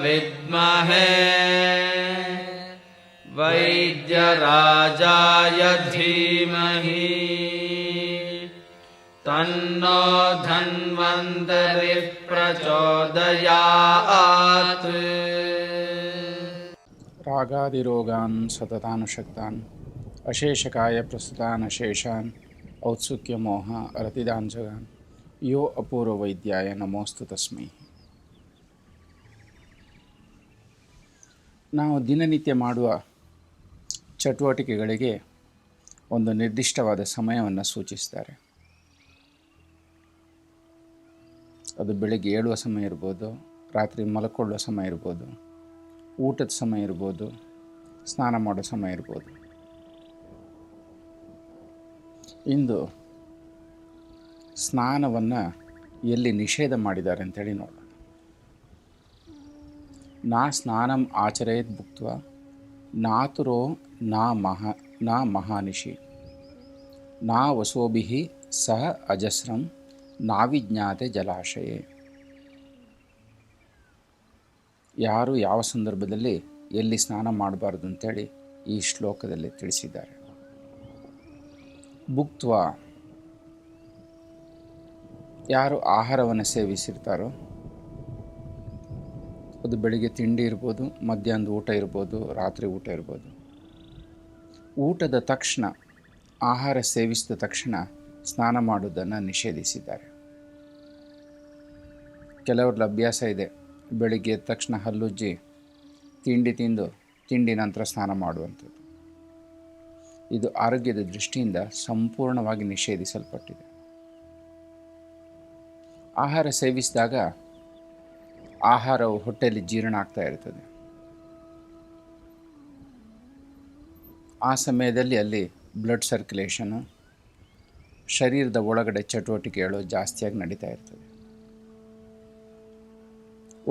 ವಿದ್ಮಹೇ ವೈದ್ಯರಾಜಾಯ ಧೀಮಹಿ ತನ್ನೋ ಧನ್ವಂತರಿ ಪ್ರಚೋದಯಾತ್. ರಾಗಾದಿರೋಗಾನ್ ಸತತಾನುಶಕ್ತಾನ್ ಅಶೇಷಕಾಯ ಪ್ರಸ್ತುತಾನ್ ಅಶೇಷಾನ್ ಔತ್ಸುಕ್ಯ ಮೋಹ ರತಿದಾನ್ ಜಗಾನ್ ಯೋ ಅಪೂರ್ವ ವೈದ್ಯಾಯ ನಮೋಸ್ತು ತಸ್ಮೈ. ನಾವು ದಿನನಿತ್ಯ ಮಾಡುವ ಚಟುವಟಿಕೆಗಳಿಗೆ ಒಂದು ನಿರ್ದಿಷ್ಟವಾದ ಸಮಯವನ್ನು ಸೂಚಿಸ್ತಾರೆ. ಅದು ಬೆಳಗ್ಗೆ ಏಳುವ ಸಮಯ ಇರ್ಬೋದು, ರಾತ್ರಿ ಮಲ್ಕೊಳ್ಳುವ ಸಮಯ ಇರ್ಬೋದು, ಊಟದ ಸಮಯ ಇರ್ಬೋದು, ಸ್ನಾನ ಮಾಡೋ ಸಮಯ ಇರ್ಬೋದು. ಇಂದು ಸ್ನಾನವನ್ನು ಎಲ್ಲಿ ನಿಷೇಧ ಮಾಡಿದ್ದಾರೆ ಅಂತೇಳಿ ನೋಡೋಣ. ನಾ ಸ್ನಾನಂ ಆಚರೇತ್ ಭುಕ್ತ್ವಾ ನಾತುರೋ ನಾ ಮಹಾನಿಶಿ ನಾ ವಸೋಭಿಃ ಸಹ ಅಜಸ್ರಂ ನಾವಿಜ್ಞಾತೆ ಜಲಾಶಯೇ. ಯಾರು ಯಾವ ಸಂದರ್ಭದಲ್ಲಿ ಎಲ್ಲಿ ಸ್ನಾನ ಮಾಡಬಾರ್ದು ಅಂತೇಳಿ ಈ ಶ್ಲೋಕದಲ್ಲಿ ತಿಳಿಸಿದ್ದಾರೆ. ಭುಕ್ತ್ವಾ, ಯಾರು ಆಹಾರವನ್ನು ಸೇವಿಸಿರ್ತಾರೋ, ಅದು ಬೆಳಿಗ್ಗೆ ತಿಂಡಿ ಇರ್ಬೋದು, ಮಧ್ಯಾಹ್ನದ ಊಟ ಇರ್ಬೋದು, ರಾತ್ರಿ ಊಟ ಇರ್ಬೋದು. ಊಟದ ತಕ್ಷಣ, ಆಹಾರ ಸೇವಿಸಿದ ತಕ್ಷಣ ಸ್ನಾನ ಮಾಡುವುದನ್ನು ನಿಷೇಧಿಸಿದ್ದಾರೆ. ಕೆಲವ್ರ ಅಭ್ಯಾಸ ಇದೆ, ಬೆಳಿಗ್ಗೆ ಎದ್ದ ತಕ್ಷಣ ಹಲ್ಲುಜ್ಜಿ ತಿಂಡಿ ತಿಂದು ತಿಂಡಿ ನಂತರ ಸ್ನಾನ ಮಾಡುವಂಥದ್ದು. ಇದು ಆರೋಗ್ಯದ ದೃಷ್ಟಿಯಿಂದ ಸಂಪೂರ್ಣವಾಗಿ ನಿಷೇಧಿಸಲ್ಪಟ್ಟಿದೆ. ಆಹಾರ ಸೇವಿಸಿದಾಗ ಆಹಾರವು ಹೊಟ್ಟೆಯಲ್ಲಿ ಜೀರ್ಣ ಆಗ್ತಾ ಇರ್ತದೆ. ಆ ಸಮಯದಲ್ಲಿ ಅಲ್ಲಿ ಬ್ಲಡ್ ಸರ್ಕ್ಯುಲೇಷನು, ಶರೀರದ ಒಳಗಡೆ ಚಟುವಟಿಕೆಗಳು ಜಾಸ್ತಿಯಾಗಿ ನಡೀತಾ ಇರ್ತದೆ.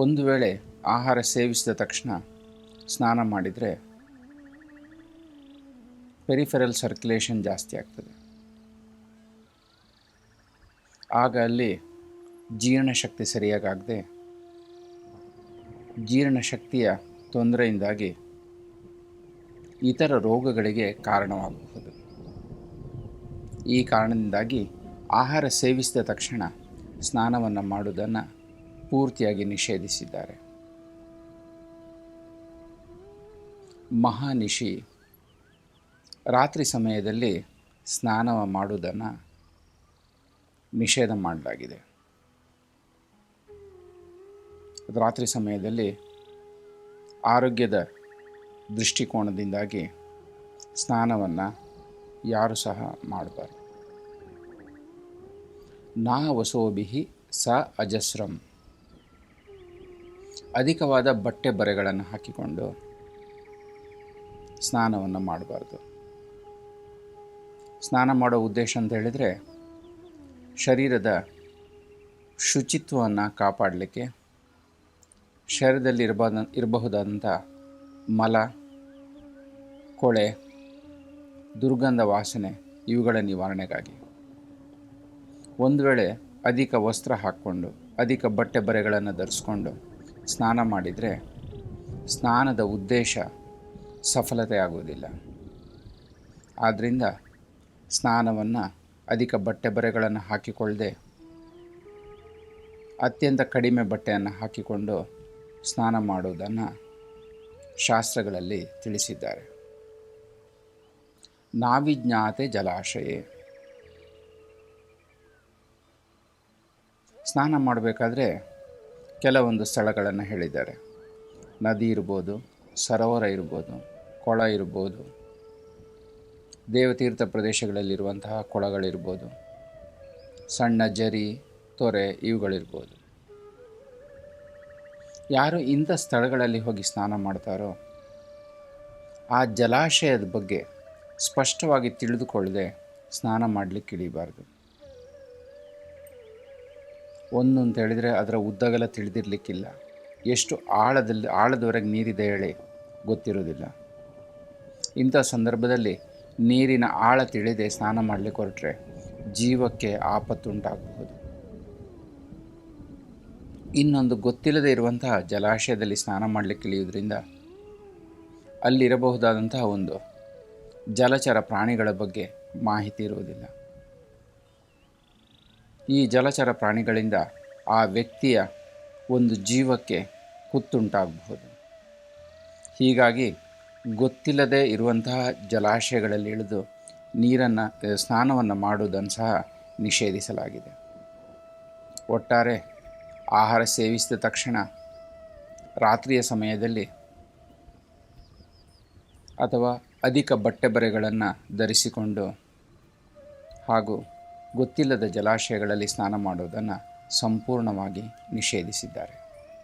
ಒಂದು ವೇಳೆ ಆಹಾರ ಸೇವಿಸಿದ ತಕ್ಷಣ ಸ್ನಾನ ಮಾಡಿದರೆ ಪೆರಿಫೆರಲ್ ಸರ್ಕ್ಯುಲೇಷನ್ ಜಾಸ್ತಿ ಆಗ್ತದೆ. ಆಗ ಅಲ್ಲಿ ಜೀರ್ಣಶಕ್ತಿ ಸರಿಯಾಗದೆ ಜೀರ್ಣಶಕ್ತಿಯ ತೊಂದರೆಯಿಂದಾಗಿ ಇತರ ರೋಗಗಳಿಗೆ ಕಾರಣವಾಗಬಹುದು. ಈ ಕಾರಣದಿಂದಾಗಿ ಆಹಾರ ಸೇವಿಸಿದ ತಕ್ಷಣ ಸ್ನಾನವನ್ನು ಮಾಡುವುದನ್ನು ಪೂರ್ತಿಯಾಗಿ ನಿಷೇಧಿಸಿದ್ದಾರೆ. ಮಹಾನಿಶಿ, ರಾತ್ರಿ ಸಮಯದಲ್ಲಿ ಸ್ನಾನ ಮಾಡುವುದನ್ನು ನಿಷೇಧ ಮಾಡಲಾಗಿದೆ. ರಾತ್ರಿ ಸಮಯದಲ್ಲಿ ಆರೋಗ್ಯದ ದೃಷ್ಟಿಕೋನದಿಂದಾಗಿ ಸ್ನಾನವನ್ನು ಯಾರು ಸಹ ಮಾಡಬಾರ್ದು. ನಾ ವಸೋಭಿಃ ಸ ಅಜಸ್ರಂ, ಅಧಿಕವಾದ ಬಟ್ಟೆ ಬರೆಗಳನ್ನು ಹಾಕಿಕೊಂಡು ಸ್ನಾನವನ್ನು ಮಾಡಬಾರ್ದು. ಸ್ನಾನ ಮಾಡೋ ಉದ್ದೇಶ ಅಂತ ಹೇಳಿದರೆ ಶರೀರದ ಶುಚಿತ್ವವನ್ನು ಕಾಪಾಡಲಿಕ್ಕೆ, ಶರೀರದಲ್ಲಿ ಇರಬಹುದಾದಂಥ ಮಲ, ಕೊಳೆ, ದುರ್ಗಂಧ ವಾಸನೆ ಇವುಗಳ ನಿವಾರಣೆಗಾಗಿ. ಒಂದು ವೇಳೆ ಅಧಿಕ ವಸ್ತ್ರ ಹಾಕ್ಕೊಂಡು, ಅಧಿಕ ಬಟ್ಟೆ ಬರೆಗಳನ್ನು ಧರಿಸ್ಕೊಂಡು ಸ್ನಾನ ಮಾಡಿದರೆ ಸ್ನಾನದ ಉದ್ದೇಶ ಸಫಲತೆ ಆಗುವುದಿಲ್ಲ. ಆದ್ದರಿಂದ ಸ್ನಾನವನ್ನು ಅಧಿಕ ಬಟ್ಟೆ ಬರೆಗಳನ್ನು ಹಾಕಿಕೊಳ್ಳದೆ ಅತ್ಯಂತ ಕಡಿಮೆ ಬಟ್ಟೆಯನ್ನು ಹಾಕಿಕೊಂಡು ಸ್ನಾನ ಮಾಡುವುದನ್ನು ಶಾಸ್ತ್ರಗಳಲ್ಲಿ ತಿಳಿಸಿದ್ದಾರೆ. ನಾವಿಜ್ಞಾತೆ ಜಲಾಶಯೇ, ಸ್ನಾನ ಮಾಡಬೇಕಾದ್ರೆ ಕೆಲವೊಂದು ಸ್ಥಳಗಳನ್ನು ಹೇಳಿದ್ದಾರೆ. ನದಿ ಇರ್ಬೋದು, ಸರೋವರ ಇರ್ಬೋದು, ಕೊಳ ಇರ್ಬೋದು, ದೇವತೀರ್ಥ ಪ್ರದೇಶಗಳಲ್ಲಿರುವಂತಹ ಕೊಳಗಳಿರ್ಬೋದು, ಸಣ್ಣ ಜರಿ, ತೊರೆ ಇವುಗಳಿರ್ಬೋದು. ಯಾರು ಇಂಥ ಸ್ಥಳಗಳಲ್ಲಿ ಹೋಗಿ ಸ್ನಾನ ಮಾಡ್ತಾರೋ ಆ ಜಲಾಶಯದ ಬಗ್ಗೆ ಸ್ಪಷ್ಟವಾಗಿ ತಿಳಿದುಕೊಳ್ಳದೆ ಸ್ನಾನ ಮಾಡಲಿಕ್ಕೆ ಇಳಿಬಾರ್ದು. ಒಂದು ಅಂತ ಹೇಳಿದರೆ ಅದರ ಉದ್ದಗಲ ತಿಳಿದಿರಲಿಕ್ಕಿಲ್ಲ, ಎಷ್ಟು ಆಳದವರೆಗೆ ನೀರಿದೆ ಹೇಳಿ ಗೊತ್ತಿರೋದಿಲ್ಲ. ಇಂಥ ಸಂದರ್ಭದಲ್ಲಿ ನೀರಿನ ಆಳ ತಿಳಿದೆ ಸ್ನಾನ ಮಾಡಲಿಕ್ಕೆ ಹೊರಟ್ರೆ ಜೀವಕ್ಕೆ ಆಪತ್ತುಂಟಾಗಬಹುದು. ಇನ್ನೊಂದು ಗೊತ್ತಿಲ್ಲದೆ ಇರುವಂತಹ ಜಲಾಶಯದಲ್ಲಿ ಸ್ನಾನ ಮಾಡಲಿಕ್ಕೆ ಇಳಿಯುವುದರಿಂದ ಅಲ್ಲಿರಬಹುದಾದಂತಹ ಒಂದು ಜಲಚರ ಪ್ರಾಣಿಗಳ ಬಗ್ಗೆ ಮಾಹಿತಿ ಇರುವುದಿಲ್ಲ. ಈ ಜಲಚರ ಪ್ರಾಣಿಗಳಿಂದ ಆ ವ್ಯಕ್ತಿಯ ಒಂದು ಜೀವಕ್ಕೆ ಕುತ್ತುಂಟಾಗಬಹುದು. ಹೀಗಾಗಿ ಗೊತ್ತಿಲ್ಲದೆ ಇರುವಂತಹ ಜಲಾಶಯಗಳಲ್ಲಿ ಇಳಿದು ಸ್ನಾನವನ್ನು ಮಾಡುವುದನ್ನು ಸಹ ನಿಷೇಧಿಸಲಾಗಿದೆ. ಒಟ್ಟಾರೆ ಆಹಾರ ಸೇವಿಸಿದ ತಕ್ಷಣ ರಾತ್ರಿಯ ಸಮಯದಲ್ಲಿ ಅಥವಾ ಅಧಿಕ ಬಟ್ಟೆ ಬರೆಗಳನ್ನು ಧರಿಸಿಕೊಂಡು ಹಾಗೂ ಗೊತ್ತಿಲ್ಲದ ಜಲಾಶಯಗಳಲ್ಲಿ ಸ್ನಾನ ಮಾಡುವುದನ್ನು ಸಂಪೂರ್ಣವಾಗಿ ನಿಷೇಧಿಸಿದ್ದಾರೆ.